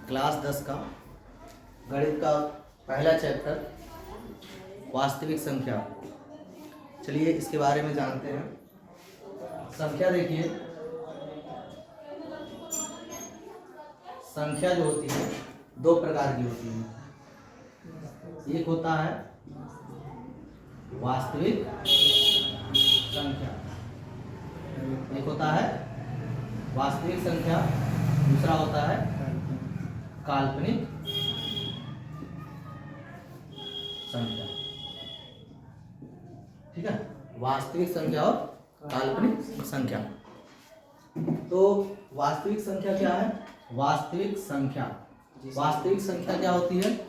Class 10 का गणित का पहला चैप्टर वास्तविक संख्या। चलिए इसके बारे में जानते हैं। संख्या देखिए, संख्या जो होती है दो प्रकार की होती है। एक होता है वास्तविक संख्या, एक होता है वास्तविक संख्या, दूसरा होता है काल्पनिक संख्या। ठीक है, वास्तविक संख्या और काल्पनिक संख्या। तो वास्तविक संख्या क्या है? वास्तविक संख्या क्या होती है?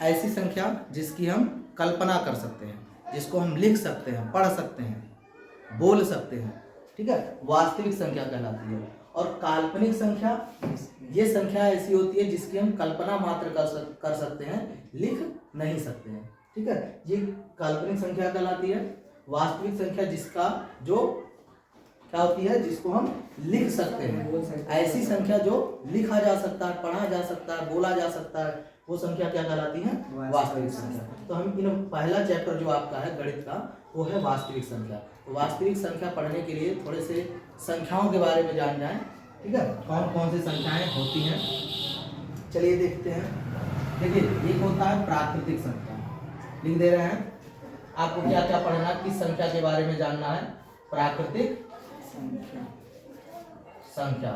ऐसी संख्या जिसकी हम कल्पना कर सकते हैं, जिसको हम लिख सकते हैं, पढ़ सकते हैं, बोल सकते हैं। ठीक है, वास्तविक संख्या कहलाती है। और काल्पनिक संख्या, ये संख्या ऐसी होती है जिसकी हम कल्पना मात्र कर सकते हैं, लिख नहीं सकते हैं। ठीक है, ये काल्पनिक संख्या कहलाती है। वास्तविक संख्या जिसका जो क्या होती है, जिसको हम लिख सकते हैं, ऐसी संख्या जो लिखा जा सकता है, पढ़ा जा सकता है, बोला जा सकता है, वो संख्या क्या कहलाती है? वास्तविक संख्या। तो हम इन पहला चैप्टर जो आपका है गणित का, वो है वास्तविक संख्या। तो वास्तविक संख्या पढ़ने के लिए थोड़े से संख्याओं के बारे में जान जाएं। ठीक है, कौन कौन सी संख्याएं होती हैं, चलिए देखते हैं। देखिए, एक होता है प्राकृतिक संख्या, लिख दे रहे हैं। आपको क्या क्या पढ़ना है, किस संख्या के बारे में जानना है? प्राकृतिक संख्या।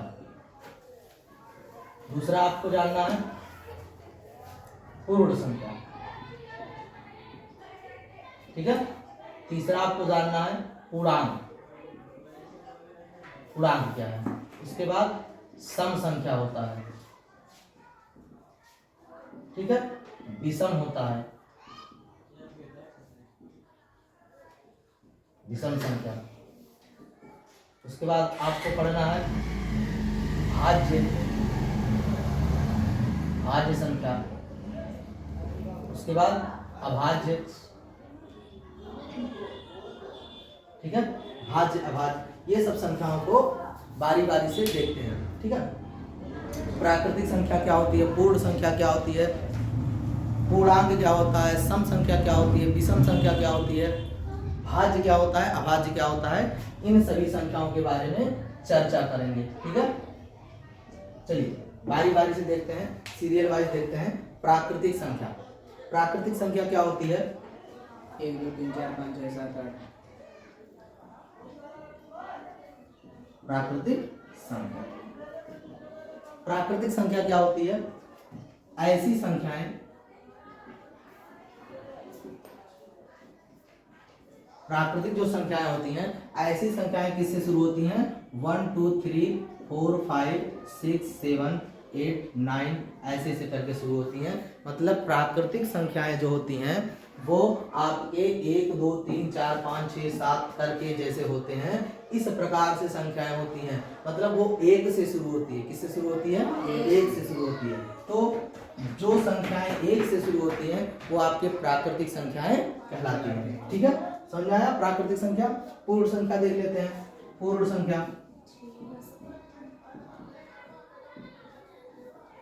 दूसरा आपको जानना है पूर्ण संख्या। ठीक है, तीसरा आपको जानना है पूर्णांक। पूर्णांक क्या है? उसके बाद सम संख्या होता है। ठीक है, विषम होता है, विषम संख्या। उसके बाद आपको पढ़ना है भाज्य संख्या। उसके बाद अभाज्य। ठीक है, भाज्य अभाज्य, ये सब संख्याओं को बारी बारी से देखते हैं। ठीक है, प्राकृतिक संख्या क्या होती है, पूर्ण संख्या क्या होती है, पूर्णांक क्या होता है, सम संख्या क्या होती है, विषम संख्या क्या होती है, भाज्य क्या होता है, अभाज्य क्या होता है, इन सभी संख्याओं के बारे में चर्चा करेंगे। ठीक है, चलिए बारी बारी से देखते हैं, सीरियल वाइज देखते हैं। प्राकृतिक संख्या, प्राकृतिक संख्या क्या होती है? 1 2 3 4 5 6 7 8। प्राकृतिक संख्या, प्राकृतिक संख्या क्या होती है? ऐसी संख्याएं, प्राकृतिक जो संख्याएं होती हैं, ऐसी संख्याएं किससे शुरू होती हैं? 1 2 3 4 5 6 7 8 9 ऐसे से करके शुरू होती हैं। मतलब प्राकृतिक संख्याएं जो होती हैं वो आपके 1 2 3 4 5 6 7 करके जैसे होते हैं, इस प्रकार से संख्याएं होती हैं। मतलब वो 1 से शुरू होती है। किससे शुरू होती है? 1 से शुरू होती है। तो जो संख्याएं 1 से शुरू होती हैं वो आपके प्राकृतिक संख्याएं कहलाती हैं। ठीक है, समझ आया? प्राकृतिक संख्या। पूर्ण संख्या देख लेते हैं। पूर्ण संख्या,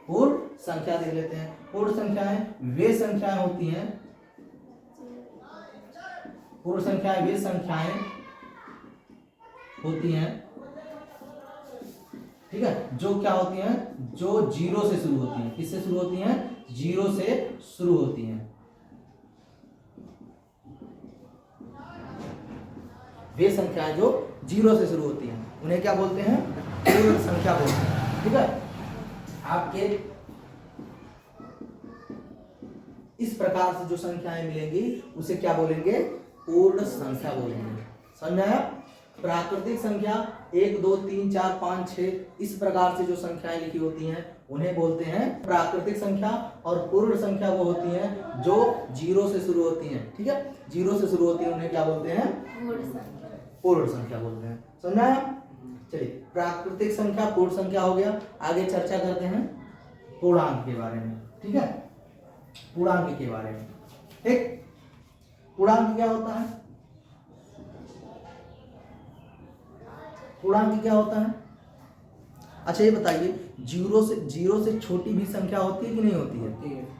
पूर्ण संख्या देख लेते हैं। पूर्ण संख्याएं वे संख्याएं होती हैं, पूर्ण संख्याएं वे संख्याएं होती हैं, ठीक है, जो क्या होती हैं, जो 0 से शुरू होती हैं। किससे शुरू होती हैं? 0 से शुरू होती हैं। वे संख्याएं जो 0 से शुरू होती हैं उन्हें क्या बोलते हैं? पूर्ण संख्या बोलते हैं। ठीक है, आपके इस प्रकार से जो संख्याएं मिलेंगी उसे क्या बोलेंगे? पूर्ण संख्या बोलेंगे। समझ आया? प्राकृतिक संख्या 1 2 3 4 5 6 इस प्रकार से जो संख्याएं लिखी होती हैं उन्हें बोलते हैं प्राकृतिक संख्या। और पूर्ण संख्या वो होती हैं जो 0 से शुरू होती हैं। ठीक है, 0 से शुरू होती है, उन्हें क्या बोलते हैं? पूर्ण संख्या बोलते हैं। समझ आया? चलिए, प्राकृतिक संख्या पूर्ण संख्या हो गया। आगे चर्चा करते हैं पूर्णांक के बारे में। ठीक है, पूर्णांक के बारे में। ठीक, पूर्णांक क्या होता है? पूर्णांक क्या होता है? अच्छा ये बताइए, जीरो से छोटी भी संख्या होती है कि नहीं होती है?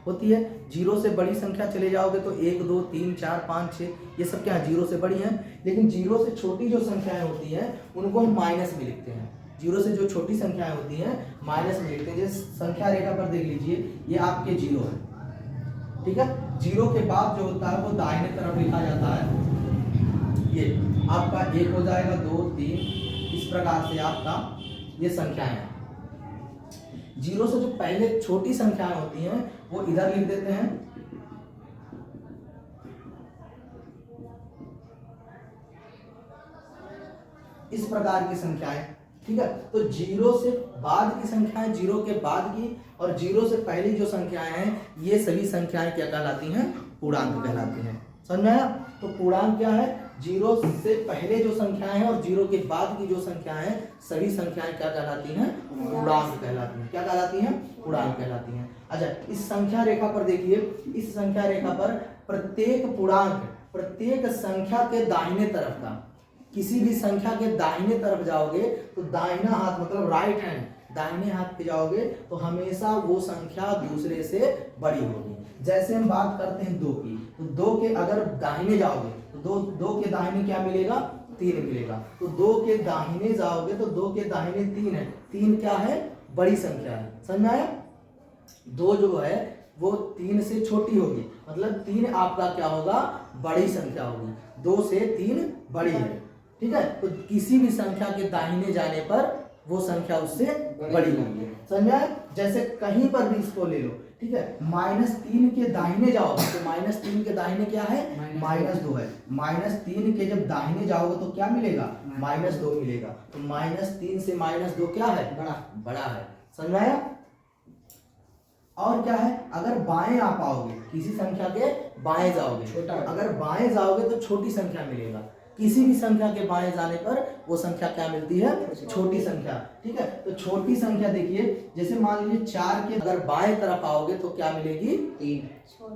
होती है। जीरो से बड़ी संख्या चले जाओगे तो 1 2 3 4 5 6 ये सब क्या है, जीरो से बड़ी हैं। लेकिन जीरो से छोटी जो संख्याएं होती हैं उनको हम माइनस में लिखते हैं। जीरो से जो छोटी संख्याएं होती हैं माइनस में लिखते हैं। जैसे संख्या रेखा पर देख लीजिए, ये आपके जीरो है, ठीक है। जीरो के बाद जो होता है वो दाहिने तरफ लिखा जाता है। ये आपका 1 हो जाएगा, 2 3, इस प्रकार से आपका ये संख्याएं हैं। जीरो से जो पहले छोटी संख्याएं होती हैं वो इधर लिख देते हैं, इस प्रकार की संख्याएं, ठीक है। तो जीरो से बाद की संख्याएं, जीरो के बाद की और जीरो से पहली जो संख्याएं हैं ये सभी संख्याएं क्या कहलाती हैं? पूर्णांक कहलाती हैं। समझ में आया? तो पूर्णांक क्या है? जीरो से पहले जो संख्याएं हैं और जीरो के बाद की जो संख्याएं हैं सभी संख्याएं क्या कहलाती हैं? पूर्णांक कहलाती हैं। क्या कहलाती हैं? पूर्णांक कहलाती हैं। अच्छा, इस संख्या रेखा पर देखिए, इस संख्या रेखा पर प्रत्येक पूर्णांक, प्रत्येक संख्या के दाहिने तरफ का, किसी भी संख्या के दाहिने तरफ जाओगे तो दाहिना हाथ मतलब राइट हैंड, दाहिने हाथ पे जाओगे तो हमेशा वो संख्या दूसरे से बड़ी होगी। जैसे हम बात करते हैं 2 की, तो 2 के अगर दाहिने जाओगे तो दो के दाहिने क्या मिलेगा? 3 मिलेगा। तो 2 के दाहिने जाओगे तो 2 के दाहिने 3 है। 3 क्या है? बड़ी संख्या है। समझ में आया? 2 जो है वो 3 से छोटी होगी, मतलब 3 आपका क्या होगा? बड़ी संख्या होगी। 2 से 3 बड़ी है, ठीक है। तो किसी भी संख्या के दाहिने जाने पर वो संख्या उससे बड़ी होगी। समझ में आया? जैसे कहीं पर भी इसको ले लो, ठीक है। -3 के दाहिने जाओगे तो -3 के दाहिने क्या है? -2 है। -3 के जब दाहिने जाओगे तो क्या मिलेगा? -2 मिलेगा। तो -3 से -2 क्या है? बड़ा है। समझ में आया? और क्या है? अगर बाएं आप आओगे, किसी संख्या के बाएं जाओगे, छोटा, अगर बाएं जाओगे तो छोटी संख्या मिलेगा। किसी भी संख्या के बाएं जाने पर वो संख्या क्या मिलती है? छोटी संख्या, ठीक है। तो छोटी संख्या देखिए, जैसे मान लीजिए 4 के अगर बाएं तरफ आओगे तो क्या मिलेगी?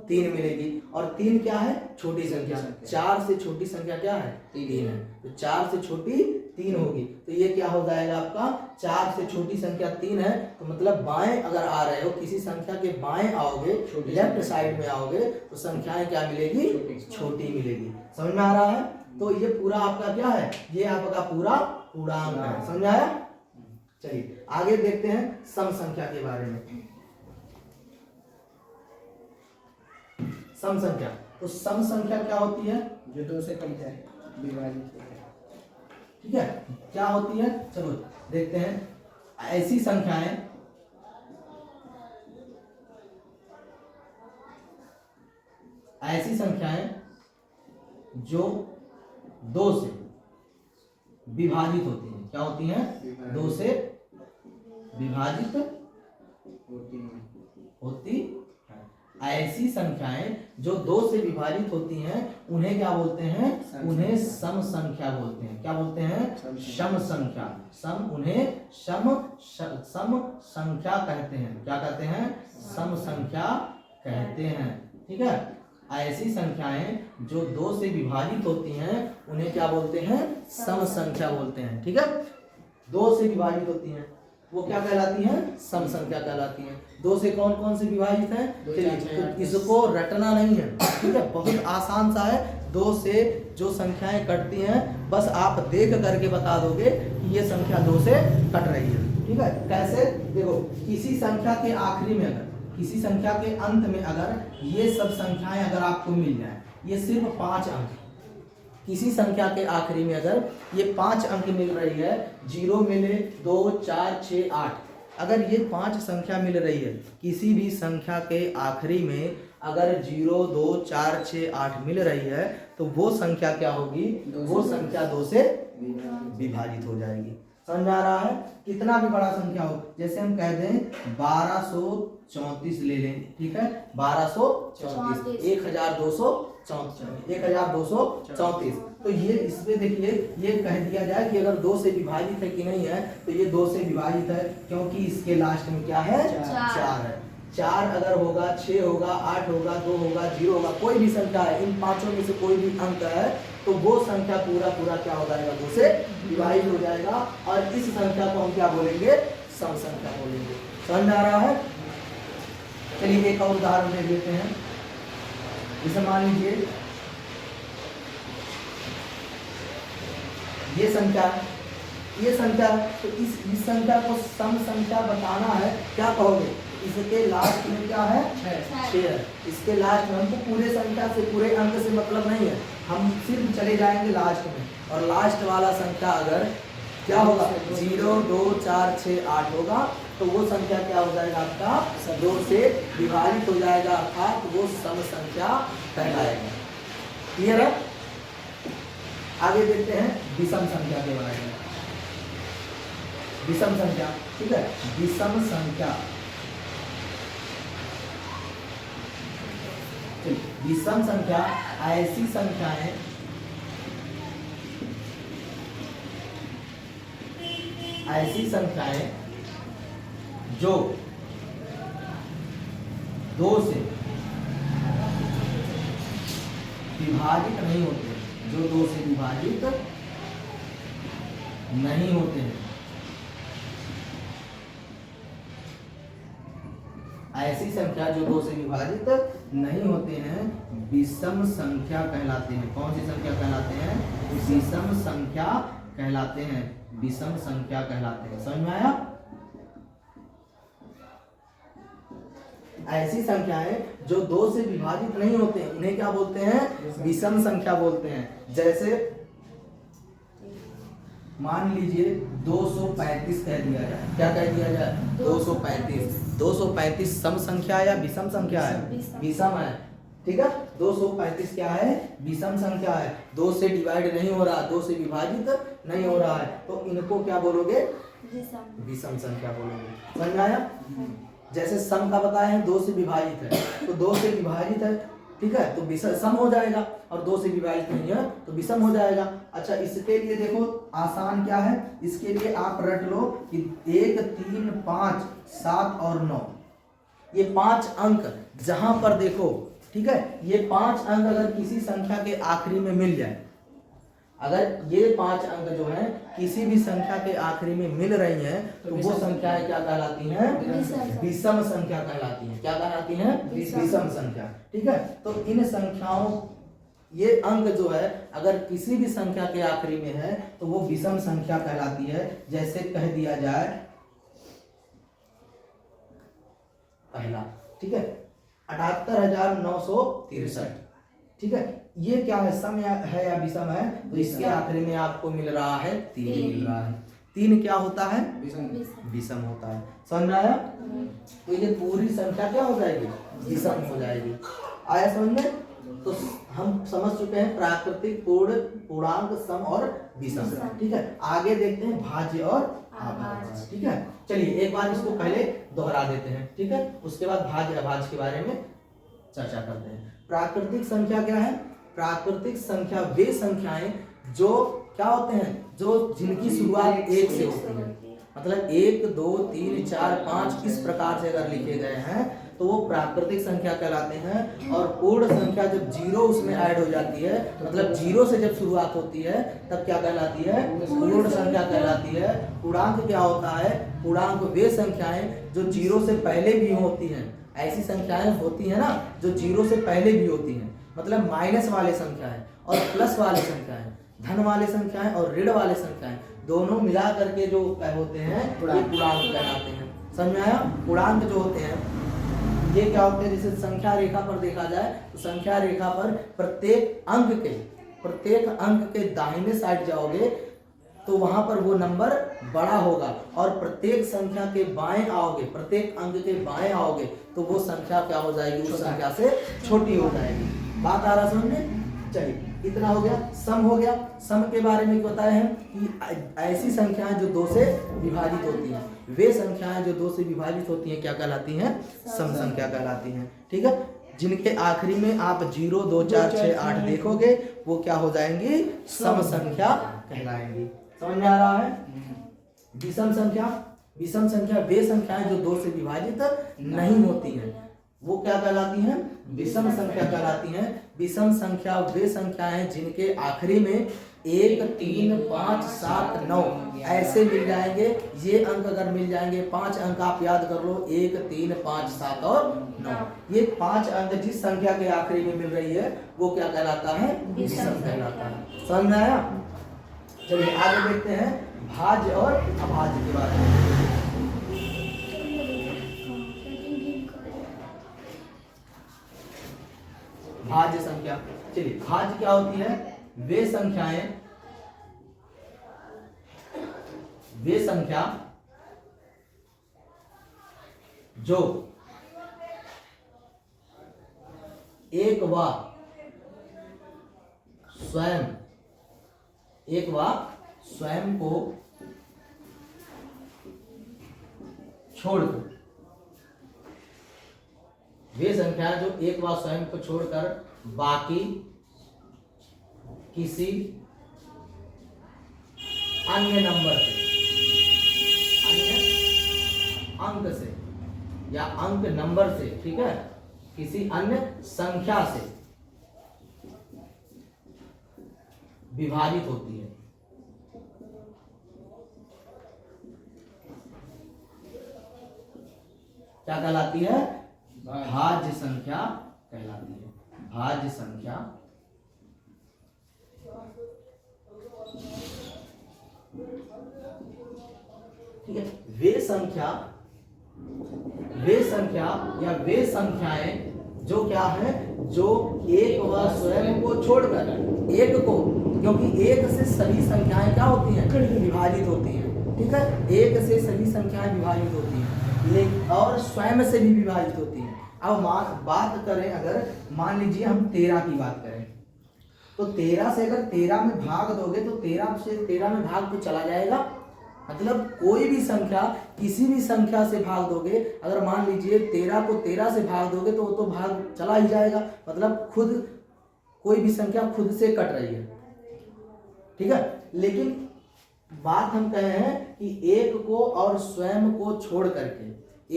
3 मिलेगी। और 3 क्या है? छोटी संख्या। 4 से छोटी संख्या क्या है? 3 है। तो 4 से छोटी 3 होगी। तो ये क्या हो जाएगा आपका? 4 से छोटी संख्या 3 है। तो मतलब बाएं अगर आ रहे हो, किसी संख्या के बाएं आओगे, लेफ्ट साइड में आओगे तो संख्याएं क्या मिलेगी? छोटी मिलेगी। समझ में आ रहा है? तो ये पूरा आपका क्या है? ये आपका पूरा पूर्णांक है। समझ आया? चलिए आगे देखते हैं सम संख्या के बारे में। सम संख्या, तो सम संख्या क्या होती है? जो 2 से कम है, विभाजित है, ठीक है। क्या होती है? चलो देखते हैं। ऐसी संख्याएं, ऐसी संख्याएं जो 2 से विभाजित होती हैं। क्या होती हैं? 2 से विभाजित होती है। ऐसी संख्याएं जो 2 से विभाजित होती हैं उन्हें क्या बोलते हैं? उन्हें सम संख्या बोलते हैं। क्या बोलते हैं? सम संख्या। सम, उन्हें सम संख्या कहते हैं। क्या कहते हैं? सम संख्या कहते हैं, ठीक है। ऐसी संख्याएं जो 2 से विभाजित होती हैं उन्हें क्या बोलते हैं? सम संख्या बोलते हैं, ठीक है। 2 से विभाजित होती हैं वो क्या कहलाती हैं? सम संख्या कहलाती हैं। 2 से कौन कौन से विभाजित है? तो इसको रटना नहीं है, ठीक है। बहुत आसान सा है। 2 से जो संख्याएं कटती हैं बस आप देख करके बता दोगे कि ये संख्या 2 से कट रही है, ठीक है। कैसे? देखो, किसी संख्या के आखिरी में अगर, किसी संख्या के अंत में अगर ये सब संख्याएं अगर आपको मिल जाए, ये सिर्फ 5 अंक, किसी संख्या के आखिरी में अगर ये 5 अंक मिल रही है, 0 मिले, 2 4 6 8, अगर ये 5 संख्या मिल रही है, किसी भी संख्या के आखिरी में अगर 0 2 4 6 8 मिल रही है तो वो संख्या क्या होगी? वो संख्या 2 से विभाजित हो जाएगी। समझ में आ रहा है? कितना भी बड़ा संख्या हो, जैसे हम कह दें 1234 ले लें, ठीक है। 1234, 1234, तो ये इसमें देखिए ये कह दिया जाए कि अगर 2 से विभाजित है कि नहीं है, तो ये 2 से विभाजित है क्योंकि इसके लास्ट में क्या है? 4 है। 4 अगर होगा, 6 होगा, 8 होगा, 2 होगा, 0 होगा, कोई भी संख्या है, इन पांचों में से कोई भी अंक है तो वो संख्या पूरा क्या हो जाएगा? 2 से विभाजित हो जाएगा। और इस संख्या को हम क्या बोलेंगे? सम संख्या बोलेंगे। समझ में आ रहा है? चलिए एक और उदाहरण दे देते हैं। जैसे मान लीजिए ये संख्या है, ये संख्या है, तो इस संख्या को सम संख्या बताना है, क्या कहोगे? इसके लास्ट में क्या है? 6 है। इसके लास्ट में, हमको पूरे संख्या से, पूरे अंक से मतलब नहीं है, हम सिर्फ चले जाएंगे लास्ट में, और लास्ट वाला संख्या अगर क्या होगा? 0 2 4 6 8 होगा, तो वो संख्या क्या हो जाएगा? आपका 2 से विभाजित हो जाएगा, अर्थात वो सम संख्या कहलाएगा। क्लियर है? आगे देखते हैं विषम संख्या के बारे में। विषम संख्या, ठीक है, विषम संख्या, विषम संख्या ऐसी संख्याएं जो 2 से विभाजित नहीं होते, जो 2 से विभाजित नहीं होते हैं, ऐसी संख्या जो 2 से विभाजित नहीं होते हैं, विषम संख्या कहलाते हैं। कौन सी संख्या कहलाते हैं? विषम संख्या कहलाते हैं, विषम संख्या कहलाते हैं। समझ में आया? ऐसी संख्याएं जो 2 से विभाजित नहीं होते हैं, उन्हें क्या बोलते हैं? विषम संख्या बोलते हैं। जैसे मान लीजिए 235 कह दिया जाए, क्या कह दिया जाए? 235। 235 सम संख्या है या विषम संख्या है? विषम है, ठीक है। 235 क्या है? विषम संख्या है, 2 से डिवाइड नहीं हो रहा, 2 से विभाजित नहीं हो रहा है, तो इनको क्या बोलोगे? विषम संख्या बोलोगे। समझ में आया? जैसे सम का बताया है 2 से विभाजित है, तो 2 से विभाजित है, ठीक है, तो सम हो जाएगा, और 2 से विभाजित नहीं है तो विषम हो जाएगा। अच्छा, इसके लिए देखो आसान क्या है, इसके लिए आप रट लो कि 1 3 5 7 और 9, ये 5 अंक जहां पर देखो, ठीक है, ये 5 अंक अगर किसी संख्या के आखिरी में मिल जाए, अगर ये 5 अंक जो है किसी भी संख्या के आखिरी में मिल रही हैं, तो वो संख्याएं क्या कहलाती हैं? विषम संख्या कहलाती हैं। क्या कहलाती हैं? विषम संख्या, ठीक है। तो इन संख्याओं, ये अंक जो है अगर किसी भी संख्या के आखिरी में है तो वो विषम संख्या कहलाती है। जैसे कह दिया जाए पहला, ठीक है, 78,963, ठीक है, ये क्या है? सम है या विषम है? तो इसके आखिरी में आपको मिल रहा है 3 मिल रहा है। 3 क्या होता है? विषम होता है। समझ में आया? तो ये पूरी संख्या क्या हो जाएगी? विषम हो जाएगी। आया समझ में? तो हम समझ चुके हैं प्राकृतिक, पूर्ण, पूर्णांक, सम और विषम, ठीक है। आगे देखते हैं भाज्य और अभाज्य, ठीक है। चलिए एक बार इसको पहले दोहरा देते हैं, ठीक है, उसके बाद भाज्य अभाज्य के बारे में चर्चा करते हैं। प्राकृतिक संख्या क्या है? प्राकृतिक संख्या वे संख्याएं जो क्या होते हैं? जो जिनकी शुरुआत 1 से होती है, मतलब 1 2 3 4 5 इस प्रकार से अगर लिखे गए हैं तो वो प्राकृतिक संख्या कहलाते हैं। और पूर्ण संख्या जब 0 उसमें ऐड हो जाती है, मतलब 0 से जब शुरुआत होती है तब क्या कहलाती है? पूर्ण संख्या कहलाती है। पूर्णांक क्या होता है? पूर्णांक वे संख्याएं जो 0 से पहले भी होती हैं, ऐसी संख्याएं होती है ना जो 0 से पहले भी होती हैं, मतलब माइनस वाले संख्याएं और प्लस वाले संख्याएं, धन वाले संख्याएं और ऋण वाले संख्याएं, दोनों मिला करके जो होते हैं ये पूर्णांक कहलाते हैं। समझ में आया? पूर्णांक जो होते हैं ये क्या होते हैं? जैसे संख्या रेखा पर देखा जाए तो संख्या रेखा पर प्रत्येक अंक के दाहिने साइड जाओगे तो वहां पर वो नंबर बड़ा होगा, और प्रत्येक संख्या के बाएं आओगे, प्रत्येक अंक के बाएं आओगे तो वो संख्या क्या हो जाएगी? उस संख्या से छोटी हो जाएगी। बात आ रहा समझ में? चलिए इतना हो गया। सम हो गया। सम के बारे में बताया है कि ऐसी संख्याएं जो 2 से विभाजित होती हैं, वे संख्याएं जो 2 से विभाजित होती हैं क्या कहलाती हैं? सम संख्या कहलाती हैं, ठीक है। जिनके आखिरी में आप 0 2 4 6 8 देखोगे वो क्या हो जाएंगी? सम संख्या कहलाएंगी। समझ में आ रहा है? विषम संख्या वे संख्याएं जो 2 से विभाजित नहीं होती हैं, वो क्या कहलाती हैं? विषम संख्या कहलाती हैं। विषम संख्या वे संख्याएं जिनके आखिरी में 1 3 5 7 9 ऐसे मिल जाएंगे। ये अंक अगर मिल जाएंगे, 5 अंक आप याद कर लो, 1 3 5 7 और 9। ये 5 अंक जिस संख्या के आखिरी में मिल रही है वो क्या कहलाता है? विषम कहलाता है। समझ में आया? चलिए आगे देखते हैं भाज्य और अभाज्य के बारे में। भाज्य संख्या, चलिए भाज्य क्या होती है? वे संख्या जो एक व स्वयं को छोड़कर, वे संख्या जो एक व स्वयं को छोड़कर बाकी किसी अन्य नंबर से, अन्य अंक से या अंक नंबर से, ठीक है, किसी अन्य संख्या से विभाजित होती है। क्या कहलाती है? भाज्य संख्या कहलाती है। भाज्य संख्या ठीक है। वे संख्या या वे संख्याएं जो क्या है, जो एक व स्वयं को छोड़कर, एक को, क्योंकि एक से सभी संख्याएं क्या होती हैं? विभाजित होती हैं, ठीक है। एक से सभी संख्याएं विभाजित होती हैं, लेकिन और स्वयं से भी विभाजित होती हैं। अब बात करें, अगर मान लीजिए हम 13 की बात करें, तो 13 से अगर 13 में भाग दोगे तो 13 से 13 में भाग तो चला जाएगा। मतलब कोई भी संख्या, किसी भी संख्या से भाग दोगे, अगर मान लीजिए 13 को 13 से भाग दोगे तो वो तो भाग चला ही जाएगा। मतलब खुद कोई भी संख्या खुद से कट रही है, ठीक है। लेकिन बात हम कहे हैं कि एक को और स्वयं को छोड़ करके,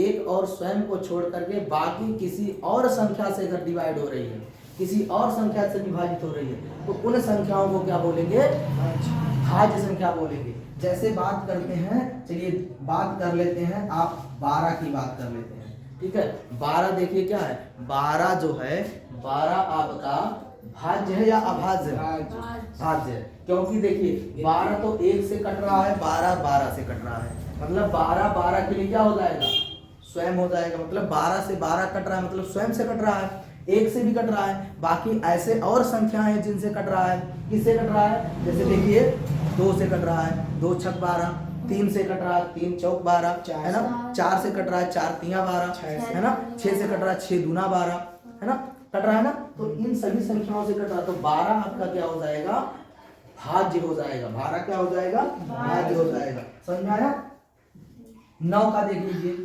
एक और स्वयं को छोड़ करके बाकी किसी और संख्या से अगर डिवाइड हो रही है, किसी और संख्या से विभाजित हो रही है, तो उन संख्याओं को क्या बोलेंगे? भाज्य संख्या बोलेंगे। जैसे बात करते हैं, चलिए बात कर लेते हैं, आप 12 की बात कर लेते हैं, ठीक है। 12 देखिए क्या है, 12 जो है, 12 आपका भाज्य है या अभाज्य? भाज्य है, क्योंकि देखिए 12 तो 1 से कट रहा है, 12 12 से कट रहा है, मतलब 12 12 के लिए क्या हो जाएगा? स्वयं हो जाएगा। मतलब 12 से 12 कट रहा है, मतलब स्वयं से कट रहा है, 1 से भी कट रहा है। बाकी ऐसे और संख्याएं हैं जिनसे कट रहा है। किससे कट रहा है? जैसे देखिए 2 से कट रहा है, 2 छक 12, 3 से कट रहा है, 3 चौक 12, है ना। 4 से कट रहा है, 4 तिया 12, है ना। 6 से कट रहा है, 6 दूना 12, है ना, कट रहा है ना। तो इन सभी संख्याओं से कट रहा है, तो 12 आपका क्या हो जाएगा? भाज्य हो जाएगा। 12 क्या हो जाएगा? भाज्य हो जाएगा। समझ में आया? 9 का देख लीजिए,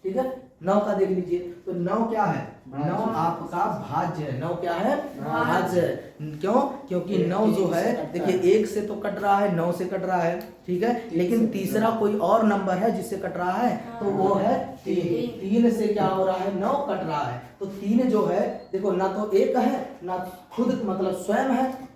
ठीक है। 9 का देख लीजिए, तो 9 क्या है? 9 आपका भाज्य है। 9 क्या है? भाज्य है। क्यों? क्योंकि 9 जो है, देखिए 1 से तो कट रहा है, 9 से कट रहा है, ठीक है। लेकिन तीसरा कोई और नंबर है जिससे कट रहा है, तो वो है 3। 3 से क्या हो रहा है? 9 कट रहा है। तो 3 जो है, देखो ना तो 1 है, ना खुद मतलब स्वयं है,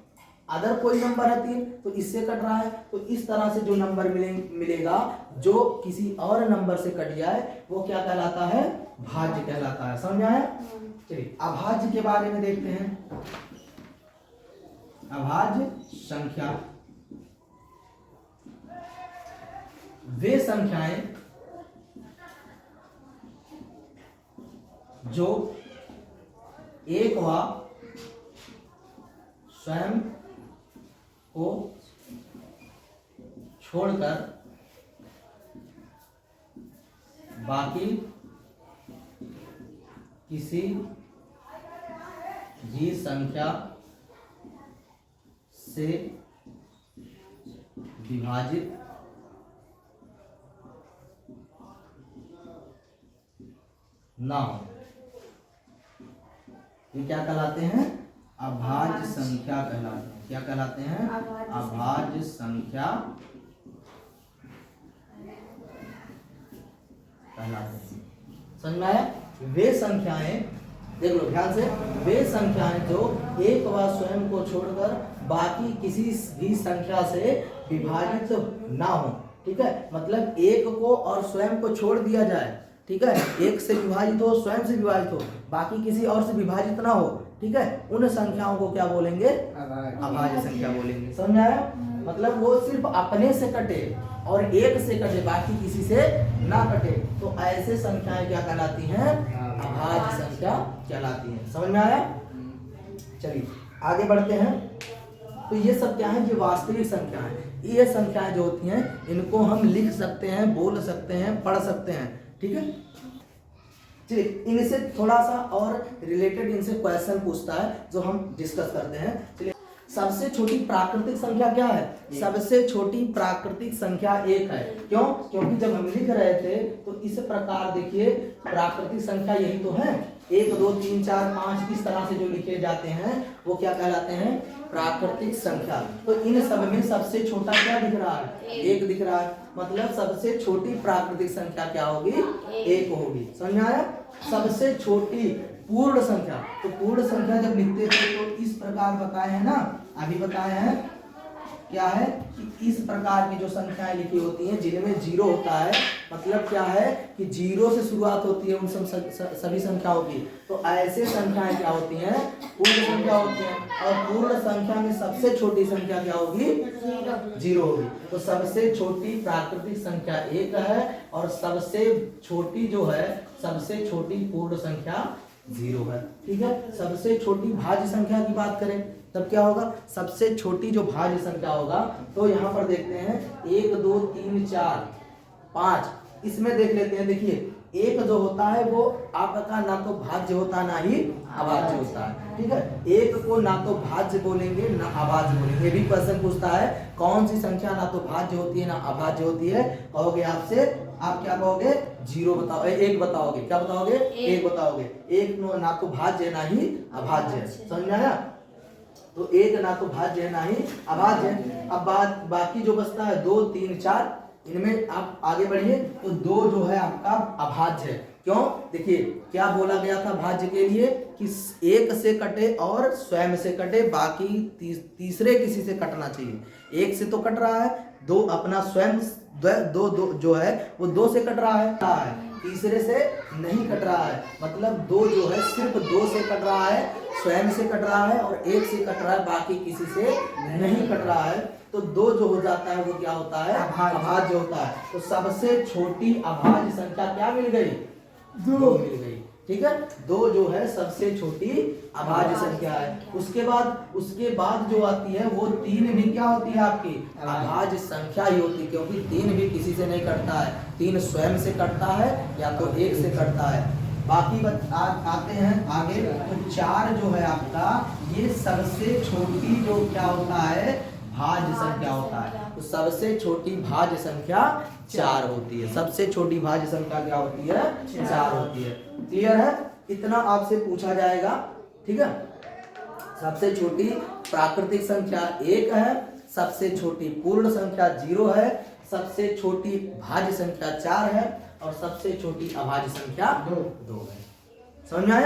अदर कोई नंबर है 3, तो इससे कट रहा है। तो इस तरह से जो नंबर मिलेगा, जो किसी और नंबर से कट जाए, वो क्या कहलाता है? भाज्य कहलाता है। समझ आया? चलिए अभाज्य के बारे में देखते हैं। अभाज्य संख्या वे संख्याएं जो एक व स्वयं को छोड़कर बाकी किसी भी संख्या से विभाजित ना हो, ये क्या कहलाते हैं? अभाज्य संख्या कहलाते हैं। क्या कहलाते हैं? अभाज्य संख्या कहलाते हैं। समझ में आया? वे संख्याएं देख लो ध्यान से, वे संख्याएं जो एक व स्वयं को छोड़कर बाकी किसी भी संख्या से विभाजित ना हो। ठीक है, मतलब एक को और स्वयं को छोड़ दिया जाए, ठीक है, एक से विभाजित हो, स्वयं से विभाजित हो, बाकी किसी और से विभाजित ना हो, ठीक है, उन संख्याओं को क्या बोलेंगे? अभाज्य संख्या बोलेंगे। समझ आया? मतलब वो सिर्फ अपने से कटे और एक से कटे, बाकी किसी से ना कटे, तो ऐसे संख्याएं क्या कहलाती हैं? अभाज्य संख्या कहलाती हैं। समझ में आया? चलिए आगे बढ़ते हैं। तो ये सब क्या है? ये वास्तविक संख्या है। ये संख्याएं जो होती हैं इनको हम लिख सकते हैं, बोल सकते हैं, पढ़ सकते हैं। ठीक है, चलिए इनसे थोड़ा सा और रिलेटेड इनसे क्वेश्चन पूछता है जो हम डिस्कस करते हैं। चलिए, सबसे छोटी प्राकृतिक संख्या क्या है? सबसे छोटी प्राकृतिक संख्या 1 है। क्यों? क्योंकि जब हम लिख रहे थे तो इस प्रकार देखिए, प्राकृतिक संख्या यही तो है, 1 2 3 4 5 इस तरह से जो लिखे जाते हैं वो क्या कहलाते हैं? प्राकृतिक संख्या। तो इन सब में सबसे छोटा क्या दिख रहा है? 1 दिख रहा है, मतलब सबसे छोटी प्राकृतिक संख्या क्या होगी? 1 होगी। समझ में आया? सबसे छोटी पूर्ण संख्या, तो पूर्ण संख्या जब लिखते थे तो इस प्रकार बताए हैं ना, अभी बताए हैं क्या है कि इस प्रकार की जो संख्याएं लिखी होती हैं जिनमें 0 होता है, मतलब क्या है कि 0 से शुरुआत होती है उन सभी संख्याओं की, तो ऐसे संख्याएं क्या होती हैं? पूर्ण संख्या होती हैं। और पूर्ण संख्या में सबसे छोटी संख्या क्या होगी? 0 होगी। तो सबसे छोटी प्राकृतिक संख्या 1 है और सबसे छोटी जो है, सबसे छोटी पूर्ण संख्या 0 है। ठीक है, सबसे छोटी भाज्य संख्या की बात करें तब क्या होगा? सबसे छोटी जो भाज्य संख्या होगा, तो यहाँ पर देखते हैं 1 2 3 4 5, इसमें देख लेते हैं। देखिए 1 जो होता है वो आपका ना तो भाज्य होता ना ही अभाज्य होता है। ठीक है, 1 को ना तो भाज्य बोलेंगे ना अभाज्य बोलेंगे। ये भी क्वेश्चन पूछता है कौन सी संख्या ना तो भाज्य होती है ना अभाज्य होती है? कहोगे आपसे, आप क्या कहोगे? 0 बताओ, 1 बताओगे। क्या बताओगे? 1 बताओगे। 1 ना तो भाज्य ना ही अभाज्य है। समझ में आया? तो 1 ना तो भाज्य है ना ही अभाज्य है। अब बाकी जो बचता है 2 3 4, इनमें आप आगे बढ़िए, तो 2 जो है आपका अभाज्य है। क्यों? देखिए क्या बोला गया था भाज्य के लिए कि 1 से कटे और स्वयं से कटे, बाकी तीसरे किसी से कटना चाहिए। 1 से तो कट रहा है, 2 अपना स्वयं, 2 जो है वो 2 से कट रहा है, तीसरे से नहीं कट रहा है। मतलब 2 जो है सिर्फ 2 से कट रहा है, स्वयं से कट रहा है, और 1 से कट रहा है, बाकी किसी से नहीं कट रहा है। तो 2 जो हो जाता है वो क्या होता है? अभाज्य होता है। तो सबसे छोटी अभाज्य संख्या क्या मिल गई? 2 मिल गई। ठीक है, 2 जो है सबसे छोटी अभाज्य संख्या है। उसके बाद जो आती है वो 3 भी क्या होती है? आपकी अभाज्य संख्या ही होती है, क्योंकि 3 भी किसी से नहीं कटता है। 3 स्वयं से कटता है या तो 1 से कटता है। बाकी आते हैं आगे। तो 4 जो है आपका, ये सबसे छोटी जो क्या होता है? भाज्य संख्या होता है। तो सबसे छोटी भाज्य संख्या 4 होती है। सबसे छोटी भाज्य संख्या क्या होती है? 4 होती है। क्लियर है? इतना आपसे पूछा जाएगा। ठीक है, सबसे छोटी प्राकृतिक संख्या 1 है, सबसे छोटी पूर्ण संख्या 0 है, सबसे छोटी भाज्य संख्या 4 है और सबसे छोटी अभाज्य संख्या 2 है। समझ में आया?